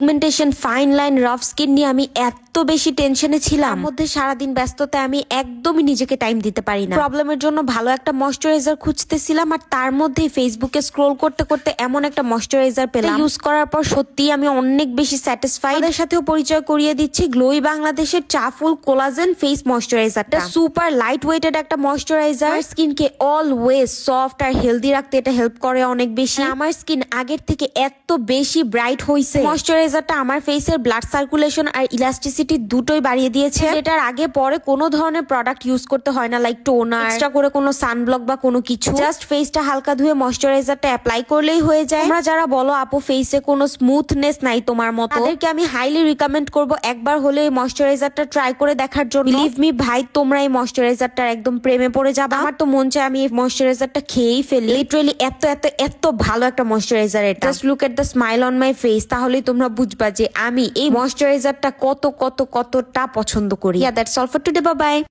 Pigmentation, fine line, rough skin নিয়ে আমি এত বেশি টেনশনে ছিলাম। তার মধ্যে সারাদিন ব্যস্ততায় আমি একদমই নিজেকে টাইম দিতে পারি না। প্রবলেমের জন্য ভালো একটা ময়শ্চারাইজার খুঁজতেছিলাম, আর তার মধ্যেই ফেসবুকে স্ক্রোল করতে করতে এমন একটা ময়শ্চারাইজার পেলাম। ইউজ করার পর সত্যি আমি অনেক বেশি স্যাটিসফাইড। তাদের সাথেও পরিচয় করিয়ে দিচ্ছি গ্লোই বাংলাদেশের চাফুল কোলাজেন ফেস ময়শ্চারাইজারটা। সুপার লাইট ওয়েটেড একটা ময়শ্চারাইজার, স্কিনকে অলওয়েজ সফট আর হেলদি রাখতে এটা হেল্প করে অনেক বেশি। আমার স্কিন আগের থেকে এত বেশি ব্রাইট হয়েছে। ময়শ্চারাইজারটা আমার ফেসের ব্লাড সার্কুলেশন আর ইলাস্টিসিটি দুটোই বাড়িয়ে দিয়েছে। এটার আগে পরে কোনো ধরনের প্রোডাক্ট ইউজ করতে হয় না, লাইক টোনার, এক্সট্রা করে কোনো সানব্লক বা কোনো কিছু। জাস্ট ফেসটা হালকা ধুয়ে ময়শ্চারাইজারটা অ্যাপ্লাই করলেই হয়ে যায়। তোমরা যারা বলো আপু ফেসে কোনো স্মুথনেস নাই তোমার মতো, তাদেরকে আমি হাইলি রিকমেন্ড করব একবার হলে এই ময়শ্চারাইজারটা ট্রাই করে দেখার জন্য। বিলিভ মি ভাই, তোমরা এই ময়শ্চারাইজারটার একদম প্রেমে পড়ে যাবে। আমার তো মন চায় আমি এই ময়শ্চারাইজারটা খেয়েই ফেলি। লিটারালি এত এত এত ভালো একটা ময়শ্চারাইজার এটা। Just look at the smile on my face, তাহলেই তোমরা বুঝবা যে আমি এই ময়শ্চারাইজারটা কতটা পছন্দ করি। That's all for today, bye bye.